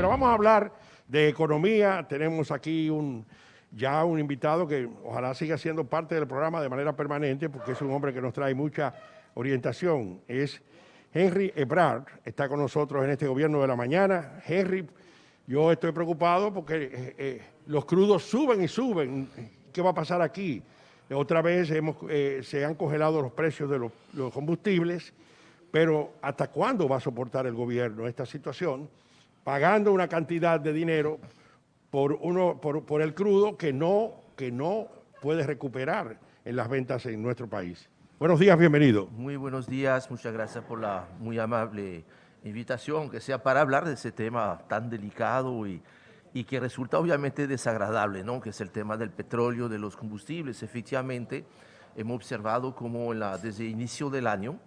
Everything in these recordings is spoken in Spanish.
pero vamos a hablar de economía. Tenemos aquí ya un invitado que ojalá siga siendo parte del programa de manera permanente, porque es un hombre que nos trae mucha orientación. Es Henry Ebrard, está con nosotros en este Gobierno de la Mañana. Henry, yo estoy preocupado porque los crudos suben y suben. ¿Qué va a pasar aquí? Otra vez se han congelado los precios de los combustibles, pero ¿hasta cuándo va a soportar el gobierno esta situación, pagando una cantidad de dinero por el crudo que no puede recuperar en las ventas en nuestro país? Buenos días, bienvenido. Muy buenos días, muchas gracias por la muy amable invitación, que sea para hablar de ese tema tan delicado y que resulta obviamente desagradable, ¿no? Que es el tema del petróleo, de los combustibles. Efectivamente, hemos observado cómo desde el inicio del año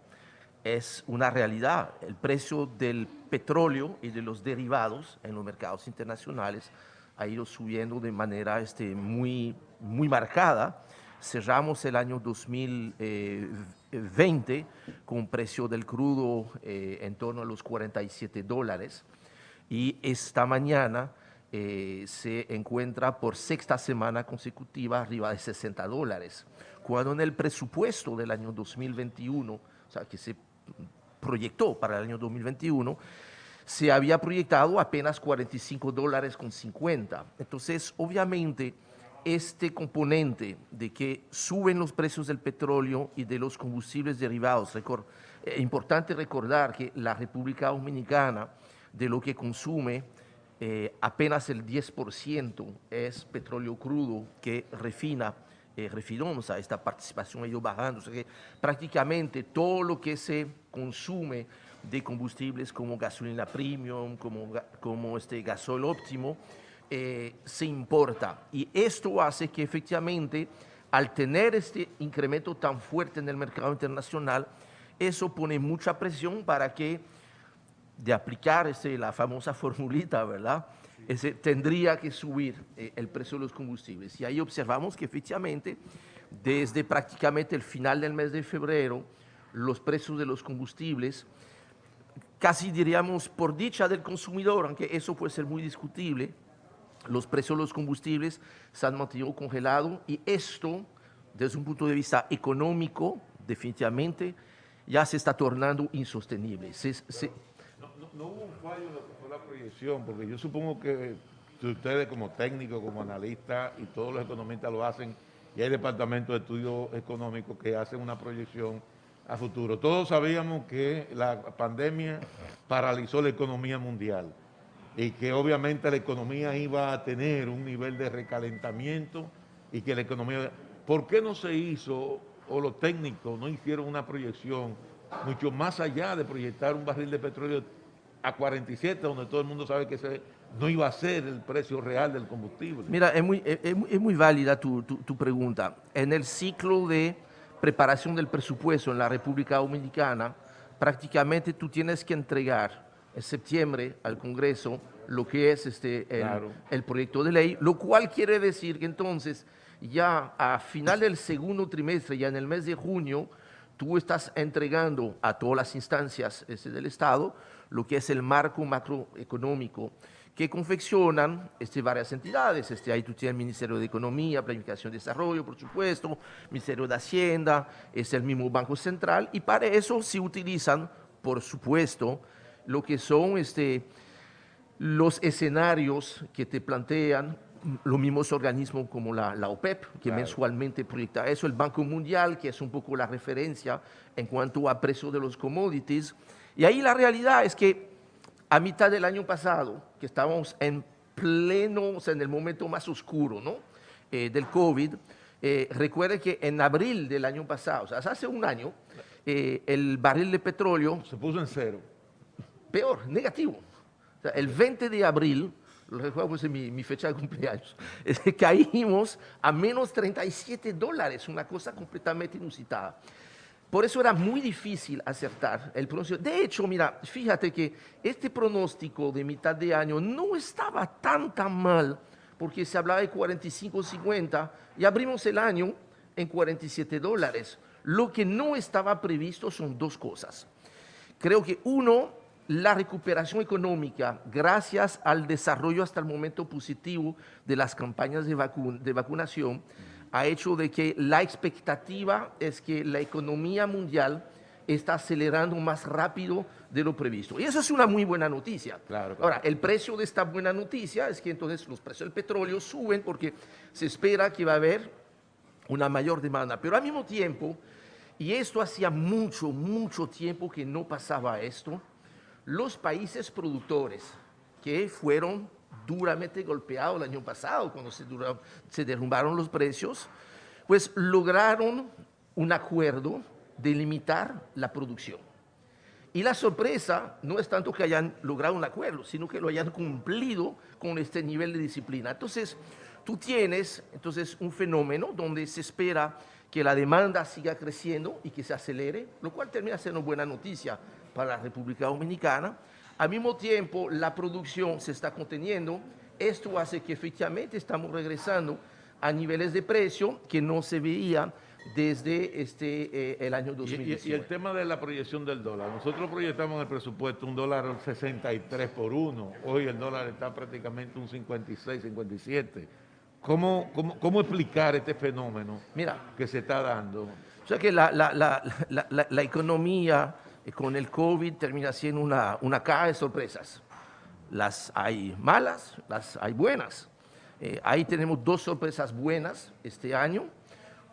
es una realidad. El precio del petróleo y de los derivados en los mercados internacionales ha ido subiendo de manera muy marcada. Cerramos el año 2020 con un precio del crudo en torno a los $47 y esta mañana se encuentra por sexta semana consecutiva arriba de $60, cuando en el presupuesto del año 2021, o sea, que se proyectó para el año 2021, se había proyectado apenas $45,50. Entonces, obviamente, este componente de que suben los precios del petróleo y de los combustibles derivados, importante recordar que la República Dominicana, de lo que consume, apenas el 10% es petróleo crudo que refinamos a esta participación ha ido bajando, o sea que prácticamente todo lo que se consume de combustibles como gasolina premium, como gasoil óptimo, se importa. Y esto hace que efectivamente, al tener este incremento tan fuerte en el mercado internacional, eso pone mucha presión para que, de aplicar la famosa formulita, ¿verdad? Tendría que subir el precio de los combustibles. Y ahí observamos que efectivamente, desde prácticamente el final del mes de febrero, los precios de los combustibles, casi diríamos por dicha del consumidor, aunque eso puede ser muy discutible, los precios de los combustibles se han mantenido congelados y esto, desde un punto de vista económico, definitivamente ya se está tornando insostenible. No hubo un fallo en lo que fue la proyección, porque yo supongo que ustedes como técnicos, como analistas y todos los economistas lo hacen, y hay departamentos de estudios económicos que hacen una proyección a futuro. Todos sabíamos que la pandemia paralizó la economía mundial y que obviamente la economía iba a tener un nivel de recalentamiento y que la economía... ¿Por qué no se hizo, o los técnicos no hicieron una proyección mucho más allá de proyectar un barril de petróleo a 47, donde todo el mundo sabe que ese no iba a ser el precio real del combustible? Mira, es muy válida tu pregunta. En el ciclo de preparación del presupuesto en la República Dominicana, prácticamente tú tienes que entregar en septiembre al Congreso lo que es el proyecto de ley, lo cual quiere decir que entonces ya a final del segundo trimestre, ya en el mes de junio, tú estás entregando a todas las instancias del Estado lo que es el marco macroeconómico que confeccionan varias entidades. Ahí tú tienes el Ministerio de Economía, Planificación y Desarrollo, por supuesto, Ministerio de Hacienda, es el mismo Banco Central, y para eso se utilizan, por supuesto, lo que son los escenarios que te plantean los mismos organismos como la OPEP, que claro, mensualmente proyecta eso, el Banco Mundial, que es un poco la referencia en cuanto a precio de los commodities. Y ahí la realidad es que a mitad del año pasado, que estábamos en pleno, o sea, en el momento más oscuro, ¿no? Del COVID, recuerde que en abril del año pasado, o sea, hace un año, el barril de petróleo... Se puso en cero. Peor, negativo. O sea, el 20 de abril, lo recuerdo, pues, mi fecha de cumpleaños, caímos a menos $37, una cosa completamente inusitada. Por eso era muy difícil acertar el pronóstico. De hecho, mira, fíjate que este pronóstico de mitad de año no estaba tan mal, porque se hablaba de 45.50 y abrimos el año en $47. Lo que no estaba previsto son dos cosas. Creo que uno, la recuperación económica, gracias al desarrollo hasta el momento positivo de las campañas de vacunación, ha hecho de que la expectativa es que la economía mundial está acelerando más rápido de lo previsto. Y eso es una muy buena noticia. Claro. Ahora, el precio de esta buena noticia es que entonces los precios del petróleo suben porque se espera que va a haber una mayor demanda. Pero al mismo tiempo, y esto hacía mucho, mucho tiempo que no pasaba esto, los países productores que fueron duramente golpeados el año pasado cuando se derrumbaron los precios, pues lograron un acuerdo de limitar la producción. Y la sorpresa no es tanto que hayan logrado un acuerdo, sino que lo hayan cumplido con este nivel de disciplina. Entonces, tú tienes un fenómeno donde se espera que la demanda siga creciendo y que se acelere, lo cual termina siendo buena noticia para la República Dominicana. Al mismo tiempo, la producción se está conteniendo. Esto hace que efectivamente estamos regresando a niveles de precio que no se veían desde el año 2019. Y el tema de la proyección del dólar. Nosotros proyectamos en el presupuesto un dólar 63 por 1. Hoy el dólar está prácticamente un 56, 57. ¿Cómo explicar este fenómeno que se está dando? O sea que la economía con el COVID termina siendo una caja de sorpresas. Las hay malas, las hay buenas. Ahí tenemos dos sorpresas buenas este año.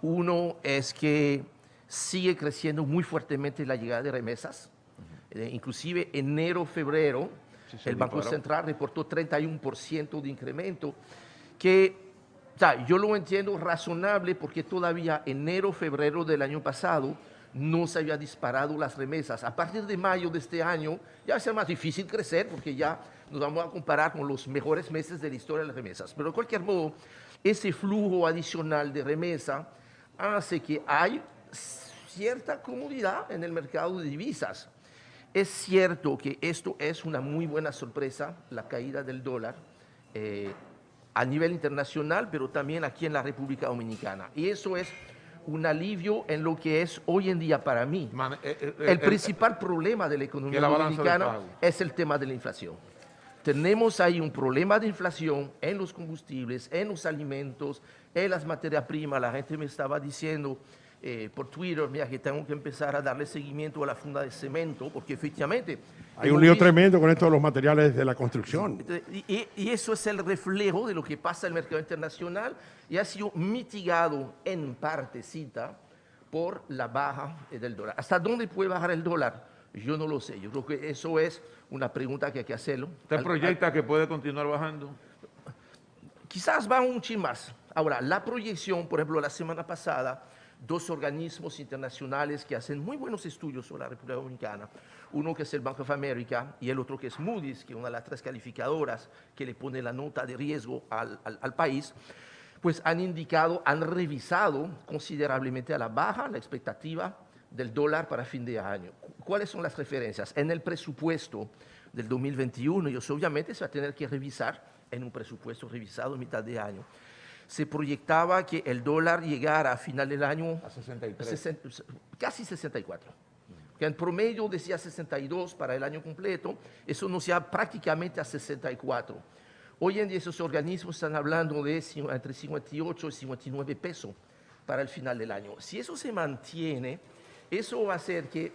Uno es que sigue creciendo muy fuertemente la llegada de remesas. Inclusive enero, febrero, el Banco Central reportó 31% de incremento, que yo lo entiendo razonable porque todavía enero, febrero del año pasado no se había disparado las remesas. A partir de mayo de este año ya va a ser más difícil crecer porque ya nos vamos a comparar con los mejores meses de la historia de las remesas. Pero de cualquier modo, ese flujo adicional de remesa hace que hay cierta comodidad en el mercado de divisas. Es cierto que esto es una muy buena sorpresa, la caída del dólar, a nivel internacional, pero también aquí en la República Dominicana. Y eso es un alivio en lo que es hoy en día para mí. El principal problema de la economía dominicana es el tema de la inflación. Tenemos ahí un problema de inflación en los combustibles, en los alimentos, en las materias primas. La gente me estaba diciendo por Twitter, mira, que tengo que empezar a darle seguimiento a la funda de cemento, porque efectivamente... Hay un lío tremendo con esto de los materiales de la construcción. Y eso es el reflejo de lo que pasa en el mercado internacional y ha sido mitigado en partecita por la baja del dólar. ¿Hasta dónde puede bajar el dólar? Yo no lo sé. Yo creo que eso es una pregunta que hay que hacerlo. ¿Usted proyecta que puede continuar bajando? Quizás va un chin más. Ahora, la proyección, por ejemplo, la semana pasada, dos organismos internacionales que hacen muy buenos estudios sobre la República Dominicana, uno que es el Bank of America y el otro que es Moody's, que es una de las tres calificadoras que le pone la nota de riesgo al país, pues han revisado considerablemente a la baja la expectativa del dólar para fin de año. ¿Cuáles son las referencias? En el presupuesto del 2021, y eso obviamente se va a tener que revisar en un presupuesto revisado en mitad de año. Se proyectaba que el dólar llegara a final del año a 63. Casi 64. Que en promedio decía 62 para el año completo, eso nos lleva prácticamente a 64. Hoy en día esos organismos están hablando de entre 58 y 59 pesos para el final del año. Si eso se mantiene, eso va a hacer que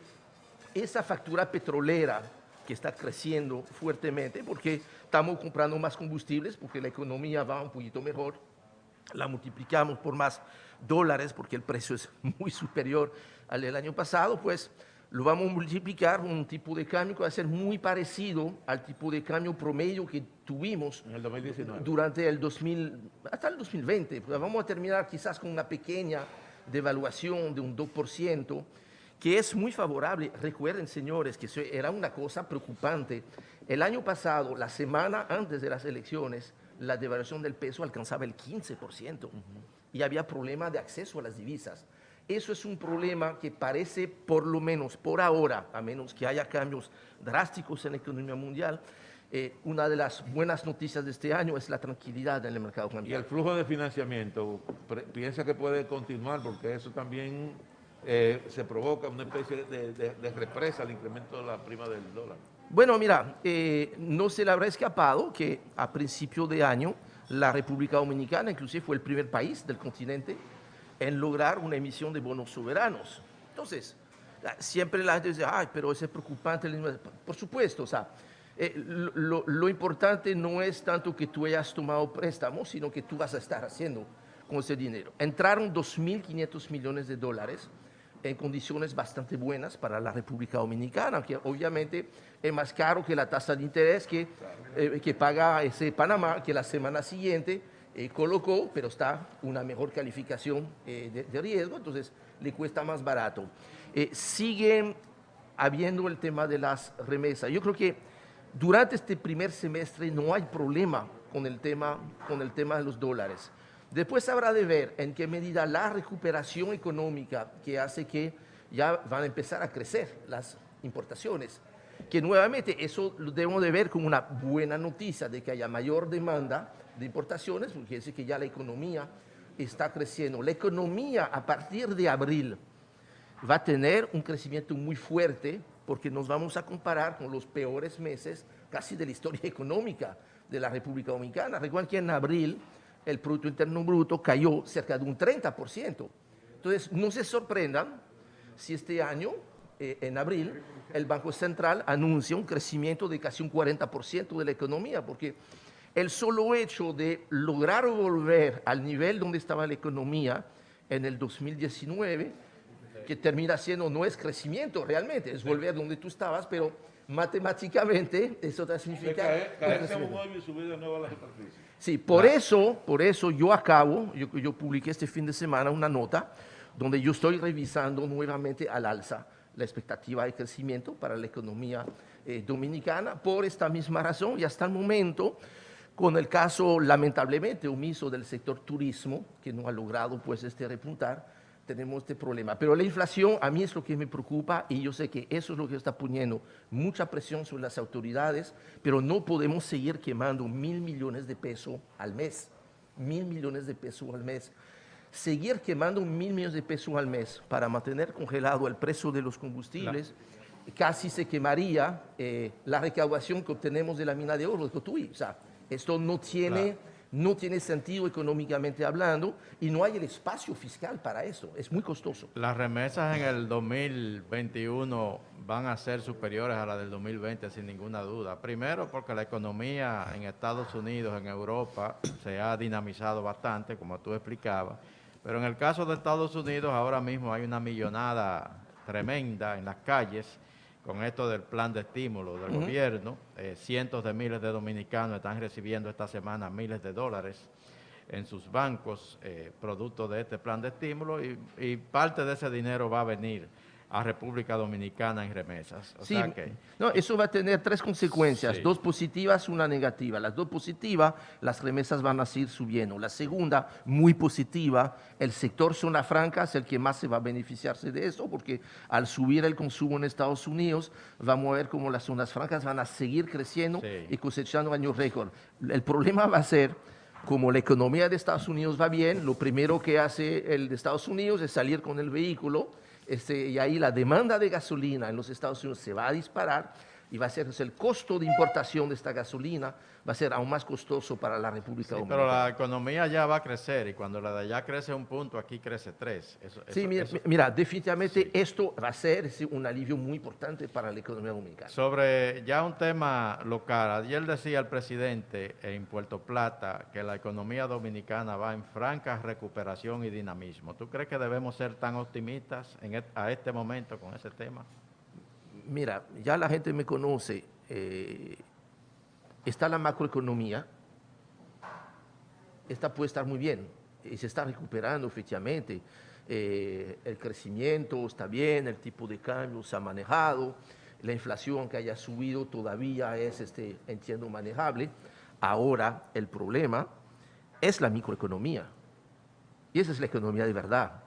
esa factura petrolera que está creciendo fuertemente, porque estamos comprando más combustibles, porque la economía va un poquito mejor, la multiplicamos por más dólares, porque el precio es muy superior al del año pasado, pues lo vamos a multiplicar con un tipo de cambio que va a ser muy parecido al tipo de cambio promedio que tuvimos en el 2019. Durante el 2000, hasta el 2020. Pues vamos a terminar quizás con una pequeña devaluación de un 2%, que es muy favorable. Recuerden, señores, que eso era una cosa preocupante. El año pasado, la semana antes de las elecciones, la devaluación del peso alcanzaba el 15% y había problema de acceso a las divisas. Eso es un problema que parece, por lo menos por ahora, a menos que haya cambios drásticos en la economía mundial, una de las buenas noticias de este año es la tranquilidad en el mercado cambiario. ¿Y el flujo de financiamiento piensa que puede continuar? Porque eso también se provoca una especie de represa al incremento de la prima del dólar. Bueno, mira, no se le habrá escapado que a principio de año la República Dominicana inclusive fue el primer país del continente en lograr una emisión de bonos soberanos. Entonces, siempre la gente dice, ay, pero eso es preocupante. Por supuesto, o sea, lo importante no es tanto que tú hayas tomado préstamos, sino que tú vas a estar haciendo con ese dinero. Entraron 2.500 millones de dólares en condiciones bastante buenas para la República Dominicana, que obviamente es más caro que la tasa de interés que paga ese Panamá, que la semana siguiente colocó, pero está una mejor calificación de riesgo, entonces le cuesta más barato. Sigue habiendo el tema de las remesas. Yo creo que durante este primer semestre no hay problema con el tema de los dólares. Después habrá de ver en qué medida la recuperación económica que hace que ya van a empezar a crecer las importaciones, que nuevamente eso lo debemos de ver como una buena noticia de que haya mayor demanda de importaciones, porque quiere decir que ya la economía está creciendo. La economía a partir de abril va a tener un crecimiento muy fuerte porque nos vamos a comparar con los peores meses casi de la historia económica de la República Dominicana. Recuerden que en abril el Producto Interno Bruto cayó cerca de un 30%. Entonces, no se sorprendan si este año, en abril, el Banco Central anuncia un crecimiento de casi un 40% de la economía, porque el solo hecho de lograr volver al nivel donde estaba la economía en el 2019, que termina siendo, no es crecimiento realmente, es volver donde tú estabas, pero matemáticamente eso te significa... Caerse a un hoyo y subir de nuevo a la superficie. Sí, por eso yo publiqué este fin de semana una nota donde yo estoy revisando nuevamente al alza la expectativa de crecimiento para la economía dominicana por esta misma razón, y hasta el momento, con el caso lamentablemente omiso del sector turismo, que no ha logrado pues repuntar, tenemos este problema. Pero la inflación a mí es lo que me preocupa, y yo sé que eso es lo que está poniendo mucha presión sobre las autoridades, pero no podemos seguir quemando 1.000 millones de pesos al mes. 1.000 millones de pesos al mes. Seguir quemando 1.000 millones de pesos al mes para mantener congelado el precio de los combustibles, casi se quemaría la recaudación que obtenemos de la mina de oro de Cotuí. O sea, esto no tiene sentido económicamente hablando, y no hay el espacio fiscal para eso, es muy costoso. Las remesas en el 2021 van a ser superiores a las del 2020 sin ninguna duda. Primero porque la economía en Estados Unidos, en Europa, se ha dinamizado bastante, como tú explicabas, pero en el caso de Estados Unidos ahora mismo hay una millonada tremenda en las calles con esto del plan de estímulo del gobierno. Cientos de miles de dominicanos están recibiendo esta semana miles de dólares en sus bancos, producto de este plan de estímulo, y parte de ese dinero va a venir a República Dominicana en remesas. O sea que, no, eso va a tener tres consecuencias, sí. 2 positivas, una negativa. Las 2 positivas, las remesas van a seguir subiendo. La segunda, muy positiva, el sector zona franca es el que más se va a beneficiarse de esto, porque al subir el consumo en Estados Unidos, vamos a ver cómo las zonas francas van a seguir creciendo y cosechando años récord. El problema va a ser, como la economía de Estados Unidos va bien, lo primero que hace el de Estados Unidos es salir con el vehículo, y ahí la demanda de gasolina en los Estados Unidos se va a disparar, y va a ser el costo de importación de esta gasolina va a ser aún más costoso para la República Dominicana. Pero la economía ya va a crecer, y cuando la de allá crece un punto, aquí crece 3. Mira, definitivamente esto va a ser un alivio muy importante para la economía dominicana. Sobre ya un tema local, ayer decía el presidente en Puerto Plata que la economía dominicana va en franca recuperación y dinamismo. ¿Tú crees que debemos ser tan optimistas a este momento con ese tema? Mira, ya la gente me conoce, está la macroeconomía, esta puede estar muy bien y se está recuperando efectivamente, el crecimiento está bien, el tipo de cambio se ha manejado, la inflación que haya subido todavía es, entiendo, manejable. Ahora el problema es la microeconomía, y esa es la economía de verdad,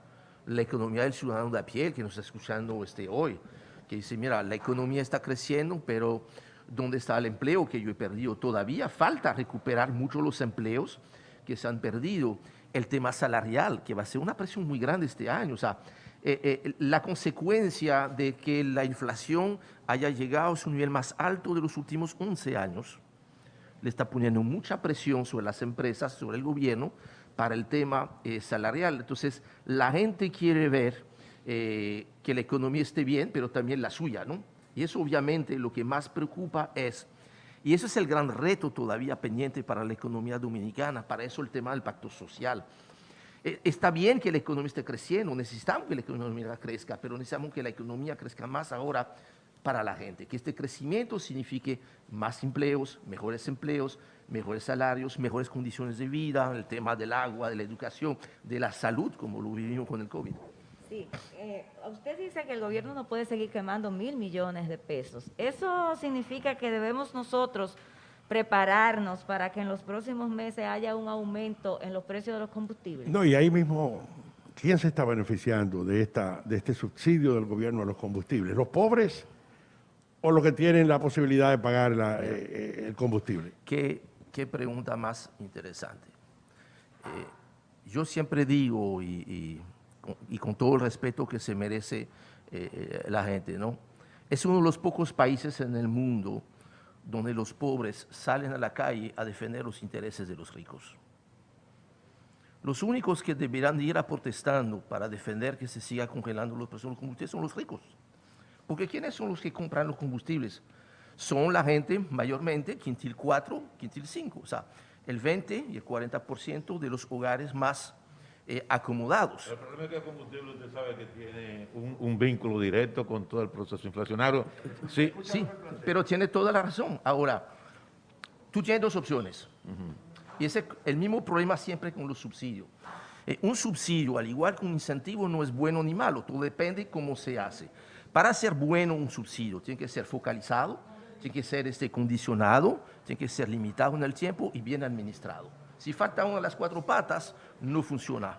la economía del ciudadano de a pie que nos está escuchando hoy, que dice, mira, la economía está creciendo, pero ¿dónde está el empleo que yo he perdido? Todavía falta recuperar mucho los empleos que se han perdido. El tema salarial, que va a ser una presión muy grande este año. O sea, la consecuencia de que la inflación haya llegado a su nivel más alto de los últimos 11 años le está poniendo mucha presión sobre las empresas, sobre el gobierno, para el tema salarial. Entonces, la gente quiere ver que la economía esté bien, pero también la suya, ¿no? Y eso obviamente lo que más preocupa es, y eso es el gran reto todavía pendiente para la economía dominicana, para eso el tema del pacto social. Está bien que la economía esté creciendo, necesitamos que la economía crezca, pero necesitamos que la economía crezca más ahora para la gente, que este crecimiento signifique más empleos, mejores salarios, mejores condiciones de vida, el tema del agua, de la educación, de la salud, como lo vivimos con el COVID. Sí, usted dice que el gobierno no puede seguir quemando 1.000 millones de pesos. ¿Eso significa que debemos nosotros prepararnos para que en los próximos meses haya un aumento en los precios de los combustibles? No, y ahí mismo, ¿quién se está beneficiando de este subsidio del gobierno a los combustibles? ¿Los pobres o los que tienen la posibilidad de pagar el combustible? ¿Qué pregunta más interesante? Yo siempre digo, y con todo el respeto que se merece la gente, ¿no? Es uno de los pocos países en el mundo donde los pobres salen a la calle a defender los intereses de los ricos. Los únicos que deberán ir a protestando para defender que se siga congelando los precios de los combustibles son los ricos. Porque ¿quiénes son los que compran los combustibles? Son la gente mayormente quintil 4, quintil 5, o sea, el 20 y el 40% de los hogares más acomodados. El problema es que el combustible usted sabe que tiene un vínculo directo con todo el proceso inflacionario. Sí, Sí, pero tiene toda la razón. Ahora, tú tienes dos opciones. Y ese es el mismo problema siempre con los subsidios. Un subsidio, al igual que un incentivo, no es bueno ni malo, todo depende cómo se hace. Para ser bueno un subsidio, tiene que ser focalizado, tiene que ser condicionado, tiene que ser limitado en el tiempo y bien administrado. Si falta una de las 4 patas, no funciona.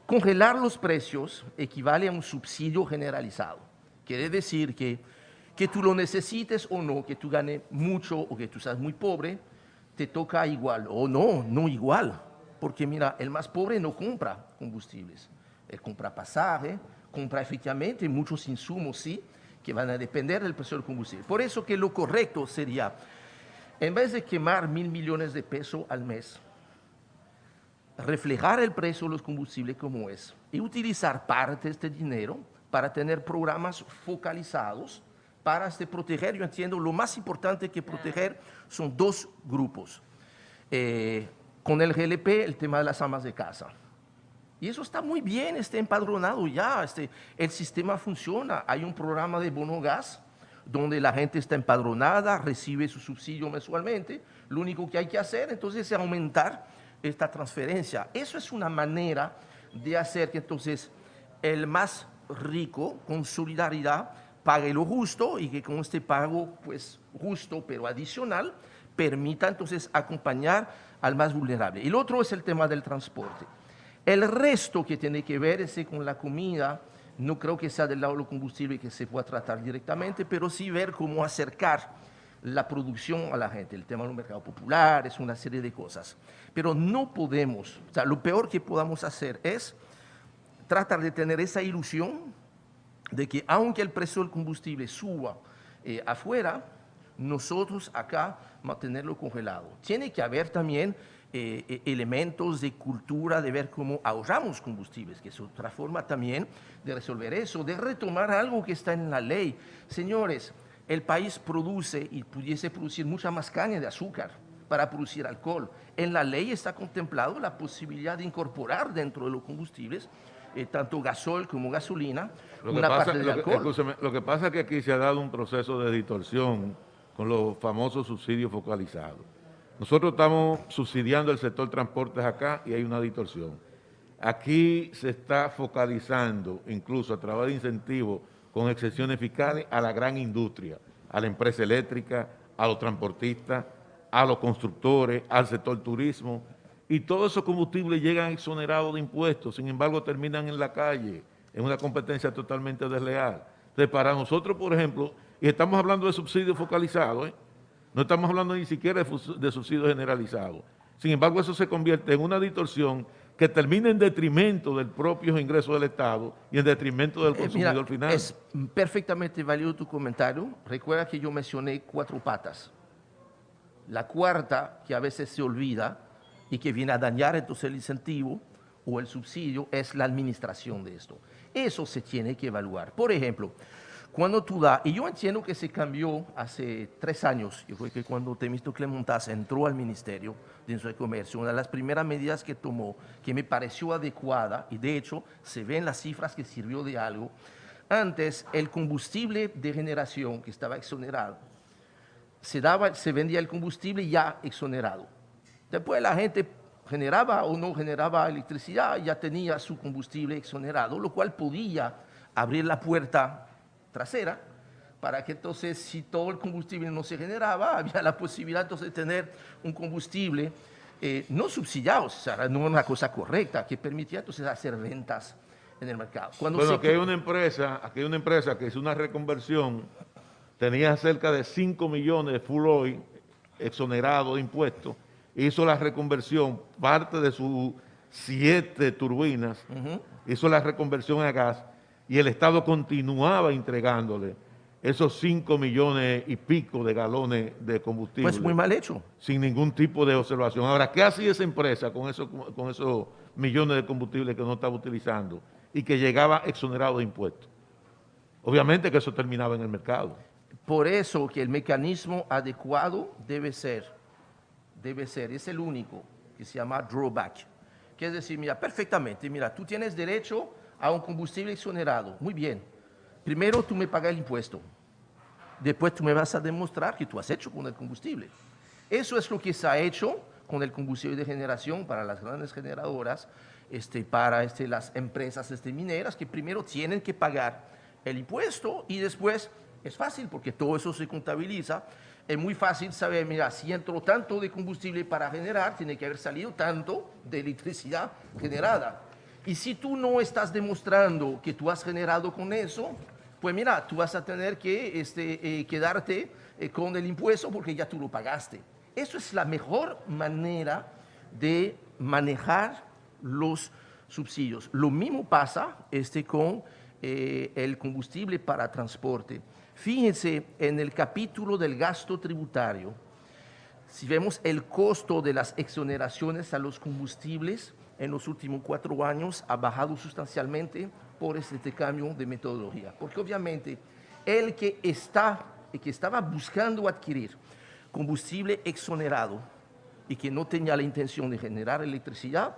Congelar los precios equivale a un subsidio generalizado. Quiere decir que tú lo necesites o no, que tú ganes mucho o que tú seas muy pobre, te toca igual. O no igual. Porque mira, el más pobre no compra combustibles. Él compra pasaje, compra efectivamente muchos insumos, sí, que van a depender del precio del combustible. Por eso que lo correcto sería, en vez de quemar 1.000 millones de pesos al mes, reflejar el precio de los combustibles como es y utilizar parte de este dinero para tener programas focalizados para proteger. Yo entiendo, lo más importante que proteger son 2 grupos. Con el GLP, el tema de las amas de casa. Y eso está muy bien, está empadronado ya, el sistema funciona. Hay un programa de bono gas donde la gente está empadronada, recibe su subsidio mensualmente. Lo único que hay que hacer entonces es aumentar esta transferencia. Eso es una manera de hacer que entonces el más rico con solidaridad pague lo justo y que con este pago pues justo pero adicional permita entonces acompañar al más vulnerable. Y el otro es el tema del transporte. El resto que tiene que ver es con la comida, no creo que sea del lado de los combustibles que se pueda tratar directamente, pero sí ver cómo acercar la producción a la gente, el tema del mercado popular, es una serie de cosas. Pero no podemos, o sea, lo peor que podamos hacer es tratar de tener esa ilusión de que aunque el precio del combustible suba afuera, nosotros acá mantenerlo congelado. Tiene que haber también elementos de cultura, de ver cómo ahorramos combustibles, que es otra forma también de resolver eso, de retomar algo que está en la ley. Señores, el país produce y pudiese producir mucha más caña de azúcar para producir alcohol. En la ley está contemplado la posibilidad de incorporar dentro de los combustibles tanto gasol como gasolina, una parte de alcohol. Escúchame, lo que pasa es que aquí se ha dado un proceso de distorsión con los famosos subsidios focalizados. Nosotros estamos subsidiando el sector transportes acá y hay una distorsión. Aquí se está focalizando, incluso a través de incentivos con excepciones fiscales, a la gran industria, a la empresa eléctrica, a los transportistas, a los constructores, al sector turismo, y todos esos combustibles llegan exonerados de impuestos, sin embargo terminan en la calle, en una competencia totalmente desleal. Entonces, para nosotros, por ejemplo, y estamos hablando de subsidios focalizados, no estamos hablando ni siquiera de subsidios generalizados. Sin embargo, eso se convierte en una distorsión que termina en detrimento del propio ingreso del Estado y en detrimento del consumidor final. Es perfectamente válido tu comentario. Recuerda que yo mencioné 4 patas. La cuarta, que a veces se olvida y que viene a dañar entonces el incentivo o el subsidio, es la administración de esto. Eso se tiene que evaluar. Por ejemplo, cuando tú das, y yo entiendo que se cambió hace 3 años, yo creo que cuando Temístocles Montaz entró al Ministerio de Industria y Comercio, una de las primeras medidas que tomó, que me pareció adecuada, y de hecho se ven las cifras que sirvió de algo, antes el combustible de generación que estaba exonerado, se vendía el combustible ya exonerado. Después la gente generaba o no generaba electricidad, ya tenía su combustible exonerado, lo cual podía abrir la puerta trasera para que entonces, si todo el combustible no se generaba, había la posibilidad entonces de tener un combustible no subsidiado, o sea, no una cosa correcta, que permitía entonces hacer ventas en el mercado. Bueno, aquí hay una empresa que hizo una reconversión, tenía cerca de 5 millones de full oil exonerado de impuestos, hizo la reconversión, parte de sus 7 turbinas, hizo la reconversión a gas, y el Estado continuaba entregándole esos 5 millones y pico de galones de combustible. Pues muy mal hecho. Sin ningún tipo de observación. Ahora, ¿qué hacía esa empresa con esos millones de combustible que no estaba utilizando y que llegaba exonerado de impuestos? Obviamente que eso terminaba en el mercado. Por eso que el mecanismo adecuado debe ser, es el único, que se llama drawback. Que es decir, mira, perfectamente, mira, tú tienes derecho a un combustible exonerado, muy bien. Primero tú me pagas el impuesto, después tú me vas a demostrar que tú has hecho con el combustible. Eso es lo que se ha hecho con el combustible de generación para las grandes generadoras, para las empresas mineras, que primero tienen que pagar el impuesto y después es fácil porque todo eso se contabiliza. Es muy fácil saber, mira, si entró tanto de combustible para generar, tiene que haber salido tanto de electricidad generada. Y si tú no estás demostrando que tú has generado con eso, pues mira, tú vas a tener que quedarte con el impuesto porque ya tú lo pagaste. Eso es la mejor manera de manejar los subsidios. Lo mismo pasa con el combustible para transporte. Fíjense en el capítulo del gasto tributario, si vemos el costo de las exoneraciones a los combustibles en los últimos 4 años ha bajado sustancialmente por este cambio de metodología. Porque obviamente el que estaba buscando adquirir combustible exonerado y que no tenía la intención de generar electricidad,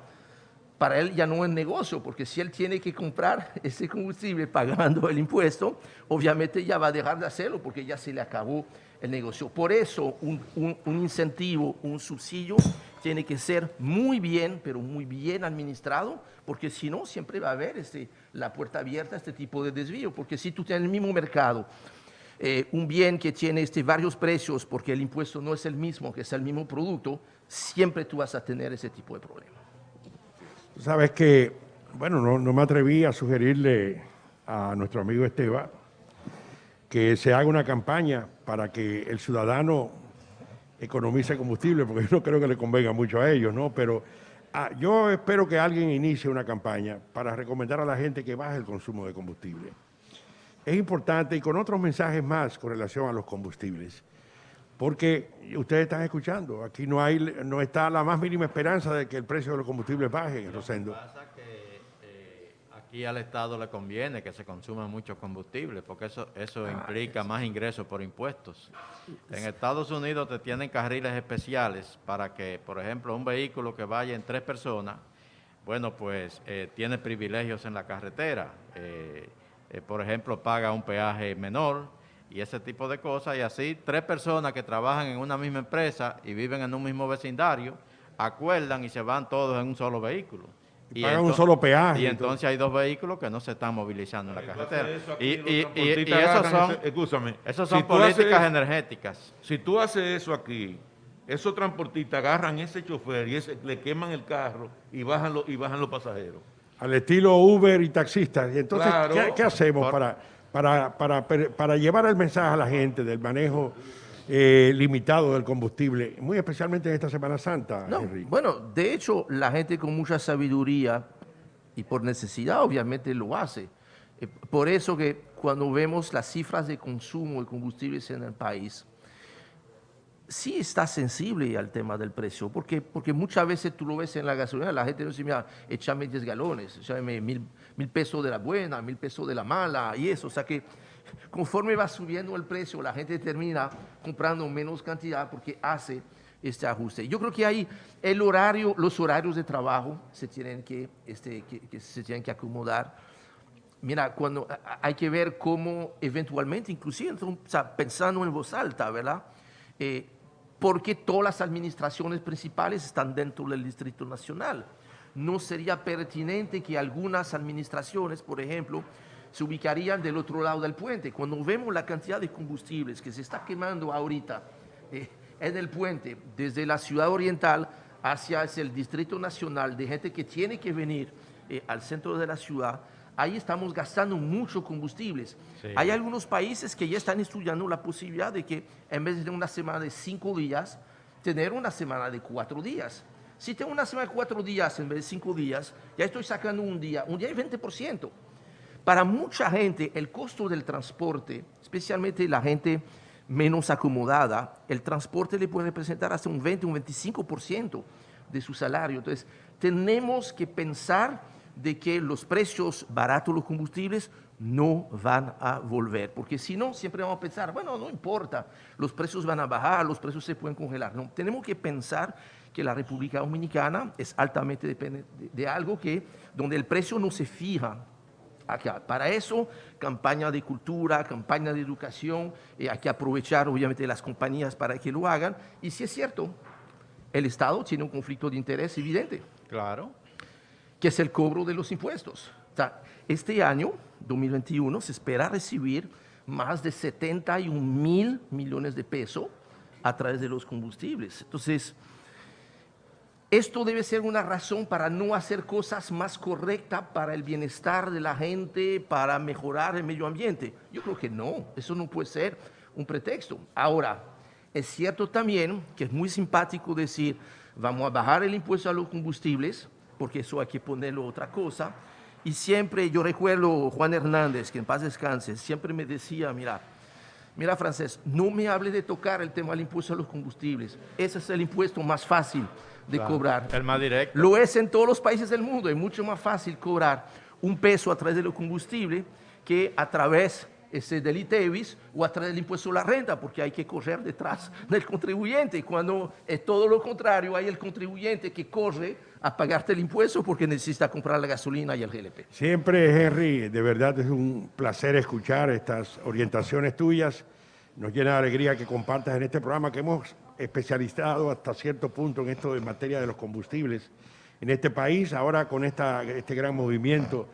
para él ya no es negocio, porque si él tiene que comprar ese combustible pagando el impuesto, obviamente ya va a dejar de hacerlo porque ya se le acabó el negocio. Por eso un incentivo, un subsidio, tiene que ser muy bien, pero muy bien administrado, porque si no, siempre va a haber la puerta abierta a este tipo de desvío, porque si tú tienes en el mismo mercado un bien que tiene varios precios, porque el impuesto no es el mismo, que es el mismo producto, siempre tú vas a tener ese tipo de problema. Sabes que, bueno, no me atreví a sugerirle a nuestro amigo Esteban que se haga una campaña para que el ciudadano economice combustible, porque yo no creo que le convenga mucho a ellos, ¿no? Pero yo espero que alguien inicie una campaña para recomendar a la gente que baje el consumo de combustible. Es importante, y con otros mensajes más con relación a los combustibles, porque ustedes están escuchando, aquí no está la más mínima esperanza de que el precio de los combustibles baje, Rosendo. Lo que pasa es que aquí al Estado le conviene que se consuma mucho combustible, porque eso implica más ingresos por impuestos. En Estados Unidos te tienen carriles especiales para que, por ejemplo, un vehículo que vaya en 3 personas, bueno, pues tiene privilegios en la carretera. Por ejemplo, paga un peaje menor, y ese tipo de cosas, y así 3 personas que trabajan en una misma empresa y viven en un mismo vecindario, acuerdan y se van todos en un solo vehículo. Y pagan un solo peaje. Y entonces hay 2 vehículos que no se están movilizando en la carretera. Y esos son políticas energéticas. Si tú haces eso aquí, esos transportistas agarran ese chofer y le queman el carro y bajan los pasajeros. Al estilo Uber y taxistas. Y entonces, claro, ¿qué hacemos para llevar el mensaje a la gente del manejo limitado del combustible, muy especialmente en esta Semana Santa, No, Henry. bueno, de hecho, la gente con mucha sabiduría y por necesidad obviamente lo hace. Por eso que cuando vemos las cifras de consumo de combustibles en el país, sí está sensible al tema del precio, porque muchas veces tú lo ves en la gasolina, la gente no dice, mira, échame 10 galones, échame mil pesos de la buena, 1000 pesos de la mala, y eso, o sea que conforme va subiendo el precio, la gente termina comprando menos cantidad porque hace este ajuste. Yo creo que ahí los horarios de trabajo se tienen que se tienen que acomodar. Mira, cuando hay que ver cómo eventualmente, inclusive, o sea, pensando en voz alta, ¿verdad? Porque todas las administraciones principales están dentro del Distrito Nacional. No sería pertinente que algunas administraciones, por ejemplo, se ubicarían del otro lado del puente. Cuando vemos la cantidad de combustibles que se está quemando ahorita en el puente, desde la ciudad oriental hacia el Distrito Nacional, de gente que tiene que venir al centro de la ciudad, ahí estamos gastando mucho combustibles. Sí. Hay algunos países que ya están estudiando la posibilidad de que en vez de una semana de 5 días, tener una semana de 4 días. Si tengo una semana de 4 días en vez de 5 días, ya estoy sacando un día y 20%. Para mucha gente, el costo del transporte, especialmente la gente menos acomodada, el transporte le puede representar hasta un 20, un 25% de su salario. Entonces, tenemos que pensar de que los precios baratos de los combustibles no van a volver, porque si no, siempre vamos a pensar, bueno, no importa, los precios van a bajar, los precios se pueden congelar. No, tenemos que pensar que la República Dominicana es altamente dependiente de algo donde el precio no se fija acá. Para eso, campaña de cultura, campaña de educación, hay que aprovechar obviamente las compañías para que lo hagan, y si es cierto, el Estado tiene un conflicto de interés evidente. Claro. Que es el cobro de los impuestos. O sea, este año, 2021, se espera recibir más de 71,000 millones de pesos a través de los combustibles. Entonces, esto debe ser una razón para no hacer cosas más correctas para el bienestar de la gente, para mejorar el medio ambiente. Yo creo que no, eso no puede ser un pretexto. Ahora, es cierto también que es muy simpático decir, vamos a bajar el impuesto a los combustibles, porque eso hay que ponerlo otra cosa. Y siempre, yo recuerdo Juan Hernández, que en paz descanse, siempre me decía, mira Francés, no me hable de tocar el tema del impuesto a los combustibles. Ese es el impuesto más fácil de cobrar. El más directo. Lo es en todos los países del mundo. Es mucho más fácil cobrar un peso a través de los combustibles que a través del ITEVIS o a través del impuesto a la renta, porque hay que correr detrás del contribuyente. Cuando es todo lo contrario, hay el contribuyente que corre a pagarte el impuesto porque necesita comprar la gasolina y el GLP. Siempre, Henry, de verdad es un placer escuchar estas orientaciones tuyas. Nos llena de alegría que compartas en este programa que hemos especializado hasta cierto punto en esto en materia de los combustibles en este país. Ahora con este gran movimiento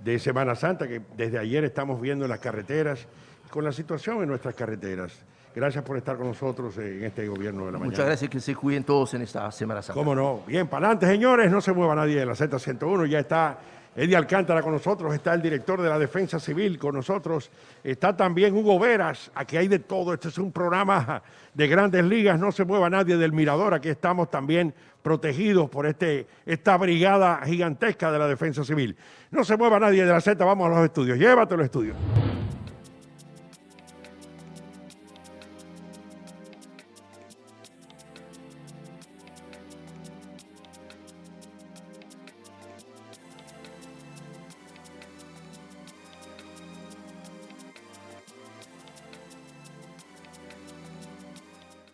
de Semana Santa que desde ayer estamos viendo en las carreteras, con la situación en nuestras carreteras. Gracias por estar con nosotros en este gobierno de la mañana. Muchas gracias, que se cuiden todos en esta Semana Santa. Cómo no. Bien, para adelante, señores, no se mueva nadie de la Z101, ya está Eddie Alcántara con nosotros, está el director de la Defensa Civil con nosotros, está también Hugo Veras, aquí hay de todo, este es un programa de grandes ligas, no se mueva nadie del Mirador, aquí estamos también protegidos por esta brigada gigantesca de la Defensa Civil. No se mueva nadie de la Z, vamos a los estudios, llévate a los estudios.